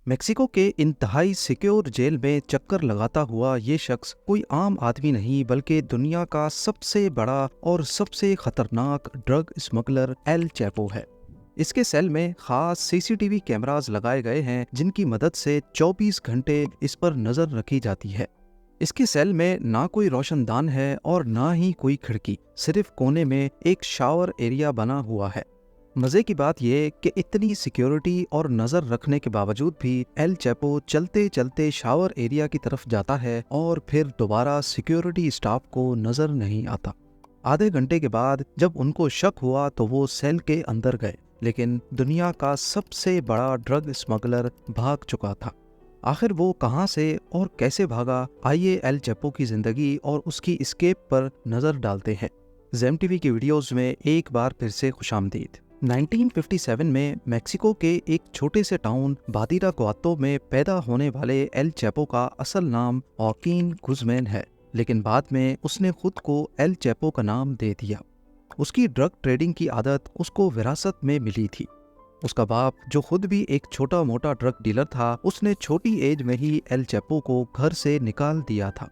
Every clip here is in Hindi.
मेक्सिको के इंतहाई सिक्योर जेल में चक्कर लगाता हुआ ये शख्स कोई आम आदमी नहीं बल्कि दुनिया का सबसे बड़ा और सबसे खतरनाक ड्रग स्मगलर एल चैपो है। इसके सेल में खास सीसीटीवी कैमरास लगाए गए हैं जिनकी मदद से 24 घंटे इस पर नजर रखी जाती है। इसके सेल में ना कोई रोशनदान है और ना ही कोई खिड़की, सिर्फ कोने में एक शावर एरिया बना हुआ है। मजे की बात यह कि इतनी सिक्योरिटी और नजर रखने के बावजूद भी एल चैपो चलते चलते शावर एरिया की तरफ जाता है और फिर दोबारा सिक्योरिटी स्टाफ को नजर नहीं आता। आधे घंटे के बाद जब उनको शक हुआ तो वो सेल के अंदर गए, लेकिन दुनिया का सबसे बड़ा ड्रग स्मगलर भाग चुका था। आखिर वो कहां से और कैसे भागा, आइए एल चैपो की जिंदगी और उसकी एस्केप पर नजर डालते हैं। जेम टीवी की वीडियोस में एक बार फिर से खुशामदीद। 1957 में मेक्सिको के एक छोटे से टाउन बादिरागुआतो में पैदा होने वाले एल चैपो का असल नाम ऑकीन गुज़मैन है, लेकिन बाद में उसने खुद को एल चैपो का नाम दे दिया। उसकी ड्रग ट्रेडिंग की आदत उसको विरासत में मिली थी। उसका बाप, जो खुद भी एक छोटा मोटा ड्रग डीलर था, उसने छोटी एज में ही एल चैपो को घर से निकाल दिया था।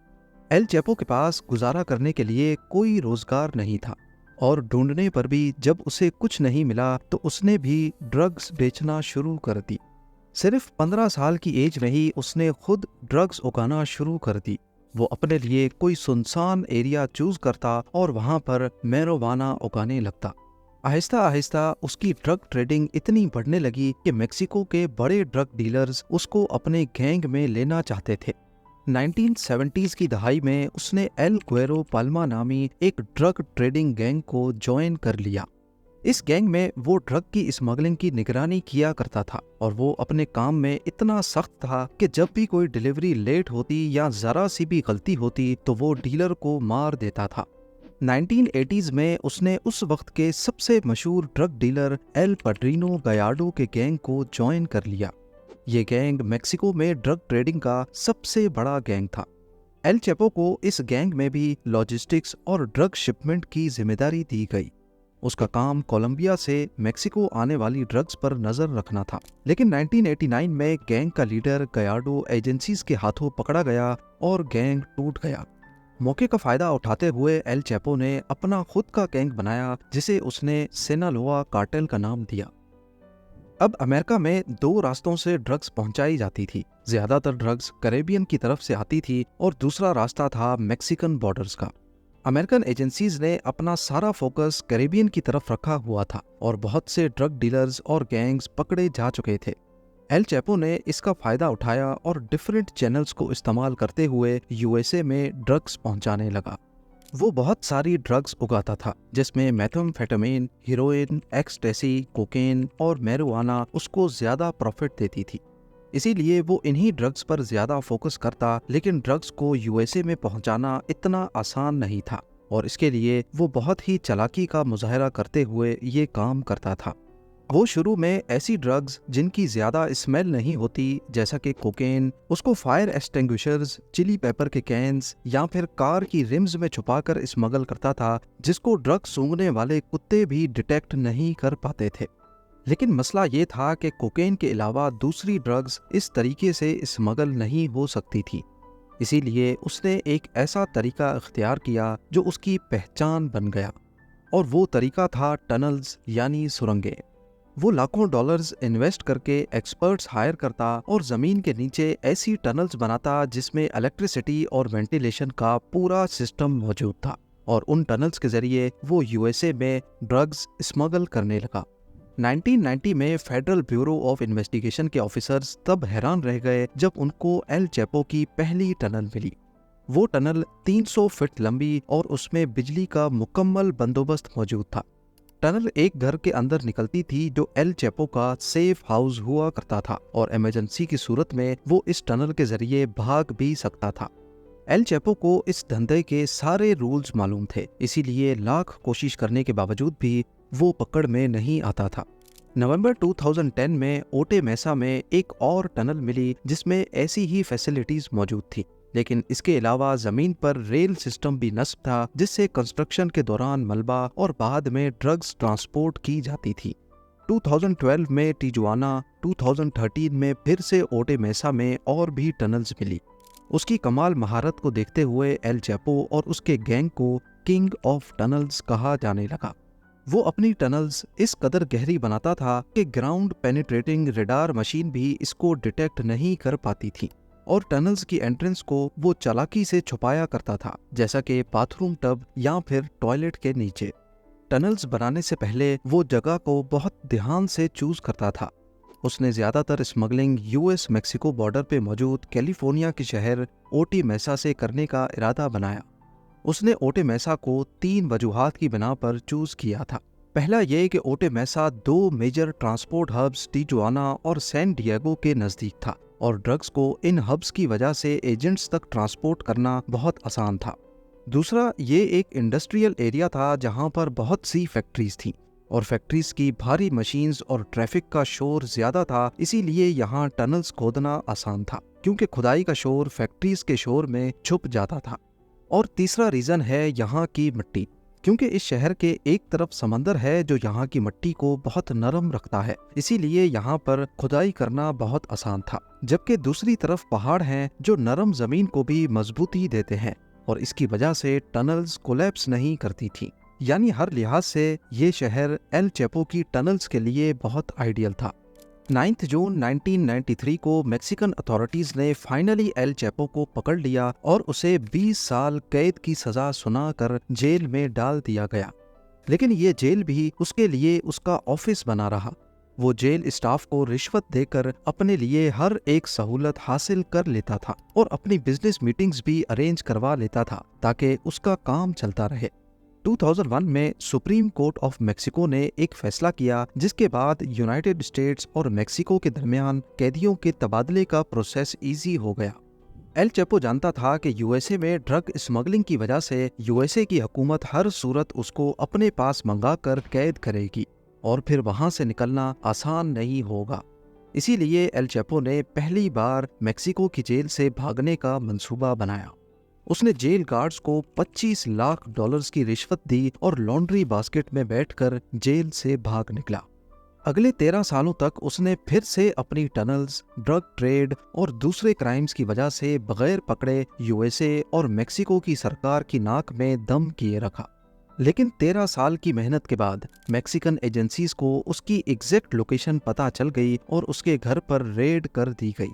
एल चैपो के पास गुजारा करने के लिए कोई रोजगार नहीं था और ढूंढने पर भी जब उसे कुछ नहीं मिला तो उसने भी ड्रग्स बेचना शुरू कर दी। सिर्फ 15 साल की एज में ही उसने खुद ड्रग्स उगाना शुरू कर दी। वो अपने लिए कोई सुनसान एरिया चूज करता और वहां पर मैरिजुआना उगाने लगता। आहिस्ता आहिस्ता उसकी ड्रग ट्रेडिंग इतनी बढ़ने लगी कि मेक्सिको के बड़े ड्रग डीलर्स उसको अपने गैंग में लेना चाहते थे। 1970s की दहाई में उसने एल गुएरो पाल्मा नामी एक ड्रग ट्रेडिंग गैंग को ज्वाइन कर लिया। इस गैंग में वो ड्रग की स्मगलिंग की निगरानी किया करता था और वो अपने काम में इतना सख्त था कि जब भी कोई डिलीवरी लेट होती या जरा सी भी गलती होती तो वो डीलर को मार देता था। 1980s में उसने उस वक्त के सबसे मशहूर ड्रग डीलर एल पड्रिनो गयार्डो के गैंग को ज्वाइन कर लिया। ये गैंग मेक्सिको में ड्रग ट्रेडिंग का सबसे बड़ा गैंग था। एल चैपो को इस गैंग में भी लॉजिस्टिक्स और ड्रग शिपमेंट की जिम्मेदारी दी गई। उसका काम कोलंबिया से मेक्सिको आने वाली ड्रग्स पर नजर रखना था। लेकिन 1989 में गैंग का लीडर गयार्डो एजेंसीज के हाथों पकड़ा गया और गैंग टूट गया। मौके का फायदा उठाते हुए एल चैपो ने अपना खुद का गैंग बनाया जिसे उसने सिनालोआ कार्टेल का नाम दिया। अब अमेरिका में दो रास्तों से ड्रग्स पहुंचाई जाती थी। ज्यादातर ड्रग्स कैरेबियन की तरफ से आती थी और दूसरा रास्ता था मेक्सिकन बॉर्डर्स का। अमेरिकन एजेंसीज ने अपना सारा फोकस कैरेबियन की तरफ रखा हुआ था और बहुत से ड्रग डीलर्स और गैंग्स पकड़े जा चुके थे। एल चैपो ने इसका फायदा उठाया और डिफरेंट चैनल्स को इस्तेमाल करते हुए यूएसए में ड्रग्स पहुंचाने लगा। वो बहुत सारी ड्रग्स उगाता था जिसमें मेथाम्फेटामिन, हीरोइन, एक्सटेसी, कोकेन और मैरिजुआना उसको ज्यादा प्रॉफिट देती थी। इसीलिए वो इन्हीं ड्रग्स पर ज्यादा फोकस करता, लेकिन ड्रग्स को यूएसए में पहुंचाना इतना आसान नहीं था और इसके लिए वो बहुत ही चालाकी का मुजाहरा करते हुए ये काम करता था। वो शुरू में ऐसी ड्रग्स जिनकी ज्यादा स्मेल नहीं होती, जैसा कि कोकेन, उसको फायर एक्सटिंग्विशर्स, चिली पेपर के कैंस या फिर कार की रिम्स में छुपाकर स्मगल करता था, जिसको ड्रग सूंघने वाले कुत्ते भी डिटेक्ट नहीं कर पाते थे। लेकिन मसला ये था कि कोकेन के अलावा दूसरी ड्रग्स इस तरीके से स्मगल नहीं हो सकती थी। इसीलिए उसने एक ऐसा तरीका इख्तियार किया जो उसकी पहचान बन गया, और वो तरीका था टनल्स यानी सुरंगें। वो लाखों डॉलर्स इन्वेस्ट करके एक्सपर्ट्स हायर करता और जमीन के नीचे ऐसी टनल्स बनाता जिसमें इलेक्ट्रिसिटी और वेंटिलेशन का पूरा सिस्टम मौजूद था, और उन टनल्स के जरिए वो यूएसए में ड्रग्स स्मगल करने लगा। 1990 में फेडरल ब्यूरो ऑफ इन्वेस्टिगेशन के ऑफिसर्स तब हैरान रह गए जब उनको एल चैपो की पहली टनल मिली। वो टनल 300 फीट लंबी और उसमें बिजली का मुकम्मल बंदोबस्त मौजूद था। टनल एक घर के अंदर निकलती थी जो एल चैपो का सेफ हाउस हुआ करता था, और इमरजेंसी की सूरत में वो इस टनल के जरिए भाग भी सकता था। एल चैपो को इस धंधे के सारे रूल्स मालूम थे, इसीलिए लाख कोशिश करने के बावजूद भी वो पकड़ में नहीं आता था। नवंबर 2010 में ओटे मेसा में एक और टनल मिली जिसमें ऐसी ही फैसिलिटीज मौजूद थी, लेकिन इसके अलावा जमीन पर रेल सिस्टम भी नस्ब था जिससे कंस्ट्रक्शन के दौरान मलबा और बाद में ड्रग्स ट्रांसपोर्ट की जाती थी। 2012 में टिजुआना, 2013 में फिर से ओटे मेसा में और भी टनल्स मिली। उसकी कमाल महारत को देखते हुए एल चैपो और उसके गैंग को किंग ऑफ टनल्स कहा जाने लगा। वो अपनी टनल्स इस कदर गहरी बनाता था कि ग्राउंड पेनिट्रेटिंग रेडार मशीन भी इसको डिटेक्ट नहीं कर पाती थी, और टनल्स की एंट्रेंस को वो चालाकी से छुपाया करता था, जैसा कि बाथरूम टब या फिर टॉयलेट के नीचे। टनल्स बनाने से पहले वो जगह को बहुत ध्यान से चूज करता था। उसने ज्यादातर स्मगलिंग यूएस मेक्सिको बॉर्डर पे मौजूद कैलिफोर्निया के शहर ओटी मेसा से करने का इरादा बनाया। उसने ओटे मेसा को 3 वजूहात की बिना पर चूज किया था। पहला ये कि ओटे मेसा 2 मेजर ट्रांसपोर्ट हब्स टिजुआना और सैन डिएगो के नजदीक था, और ड्रग्स को इन हब्स की वजह से एजेंट्स तक ट्रांसपोर्ट करना बहुत आसान था। दूसरा, ये एक इंडस्ट्रियल एरिया था जहां पर बहुत सी फैक्ट्रीज थीं, और फैक्ट्रीज की भारी मशीन्स और ट्रैफिक का शोर ज्यादा था, इसीलिए यहाँ टनल्स खोदना आसान था, क्योंकि खुदाई का शोर फैक्ट्रीज के शोर में छुप जाता था। और तीसरा रीजन है यहाँ की मिट्टी, क्योंकि इस शहर के एक तरफ समंदर है जो यहाँ की मिट्टी को बहुत नरम रखता है, इसीलिए यहाँ पर खुदाई करना बहुत आसान था। जबकि दूसरी तरफ पहाड़ हैं जो नरम जमीन को भी मजबूती देते हैं, और इसकी वजह से टनल्स कोलैप्स नहीं करती थी। यानी हर लिहाज से ये शहर एल चैपो की टनल्स के लिए बहुत आइडियल था। 9 जून 1993 को मेक्सिकन अथॉरिटीज ने फाइनली एल चैपो को पकड़ लिया और उसे 20 साल कैद की सजा सुनाकर जेल में डाल दिया गया। लेकिन ये जेल भी उसके लिए उसका ऑफिस बना रहा। वो जेल स्टाफ को रिश्वत देकर अपने लिए हर एक सहूलत हासिल कर लेता था, और अपनी बिजनेस मीटिंग्स भी अरेंज करवा लेता था ताकि उसका काम चलता रहे। 2001 में सुप्रीम कोर्ट ऑफ मेक्सिको ने एक फैसला किया, जिसके बाद यूनाइटेड स्टेट्स और मेक्सिको के दरमियान कैदियों के तबादले का प्रोसेस इजी हो गया। एल चैपो जानता था कि यूएसए में ड्रग स्मगलिंग की वजह से यूएसए की हुकूमत हर सूरत उसको अपने पास मंगाकर कैद करेगी, और फिर वहां से निकलना आसान नहीं होगा। इसीलिए एल चैपो ने पहली बार मेक्सिको की जेल से भागने का मंसूबा बनाया। उसने जेल गार्ड्स को $25 लाख की रिश्वत दी और लॉन्ड्री बास्केट में बैठकर जेल से भाग निकला। अगले 13 सालों तक उसने फिर से अपनी टनल्स, ड्रग ट्रेड और दूसरे क्राइम्स की वजह से बगैर पकड़े यूएसए और मेक्सिको की सरकार की नाक में दम किए रखा। लेकिन 13 साल की मेहनत के बाद मेक्सिकन एजेंसीज को उसकी एग्जैक्ट लोकेशन पता चल गई और उसके घर पर रेड कर दी गई।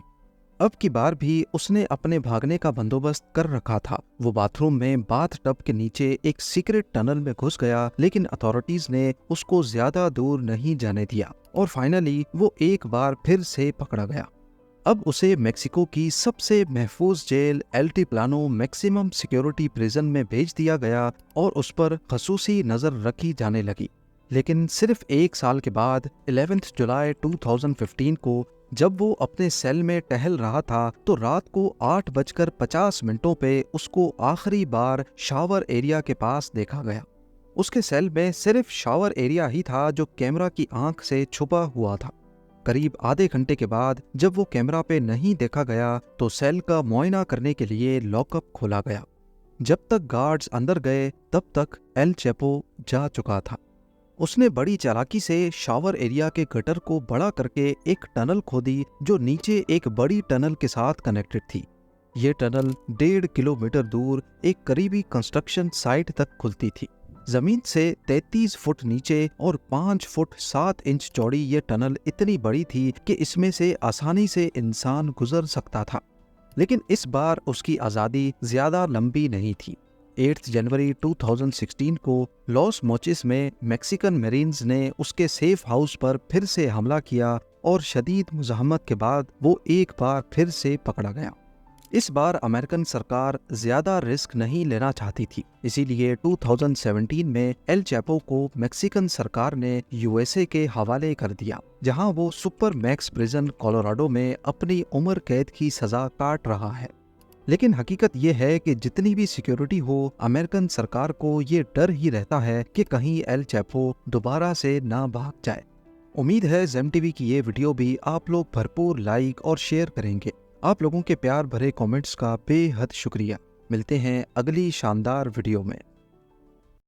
अब की बार भी उसने अपने भागने का बंदोबस्त कर रखा था। वो बाथरूम में बाथ टब के नीचे एक सीक्रेट टनल में घुस गया, लेकिन अथॉरिटीज ने उसको ज्यादा दूर नहीं जाने दिया, और फाइनली वो एक बार फिर से पकड़ा गया। अब उसे मेक्सिको की सबसे महफूज जेल एल्टीप्लानो मैक्सिमम सिक्योरिटी प्रिजन में भेज दिया गया, और उस पर खसूसी नजर रखी जाने लगी। लेकिन सिर्फ 1 साल के बाद 11 जुलाई 2015 को जब वो अपने सेल में टहल रहा था, तो रात को 8:50 पे उसको आखिरी बार शावर एरिया के पास देखा गया। उसके सेल में सिर्फ शावर एरिया ही था जो कैमरा की आंख से छुपा हुआ था। करीब आधे घंटे के बाद जब वो कैमरा पे नहीं देखा गया, तो सेल का मुआयना करने के लिए लॉकअप खोला गया। जब तक गार्ड्स अंदर गए तब तक एल चैपो जा चुका था। उसने बड़ी चालाकी से शावर एरिया के गटर को बड़ा करके एक टनल खोदी जो नीचे एक बड़ी टनल के साथ कनेक्टेड थी। ये टनल 1.5 किलोमीटर दूर एक करीबी कंस्ट्रक्शन साइट तक खुलती थी। जमीन से 33 फुट नीचे और 5 फुट 7 इंच चौड़ी ये टनल इतनी बड़ी थी कि इसमें से आसानी से इंसान गुजर सकता था। लेकिन इस बार उसकी आज़ादी ज्यादा लंबी नहीं थी। 8 जनवरी 2016 को लॉस मोचिस में मेक्सिकन मरीन्स ने उसके सेफ हाउस पर फिर से हमला किया, और शदीद मुज़ाहमत के बाद वो एक बार फिर से पकड़ा गया। इस बार अमेरिकन सरकार ज्यादा रिस्क नहीं लेना चाहती थी, इसीलिए 2017 में एल चैपो को मेक्सिकन सरकार ने यूएसए के हवाले कर दिया, जहां वो सुपर मैक्स प्रिजन कोलोराडो में अपनी उम्र कैद की सजा काट रहा है। लेकिन हकीकत ये है कि जितनी भी सिक्योरिटी हो, अमेरिकन सरकार को ये डर ही रहता है कि कहीं एल चैपो दोबारा से ना भाग जाए। उम्मीद है जेम टीवी की ये वीडियो भी आप लोग भरपूर लाइक और शेयर करेंगे। आप लोगों के प्यार भरे कमेंट्स का बेहद शुक्रिया। मिलते हैं अगली शानदार वीडियो में।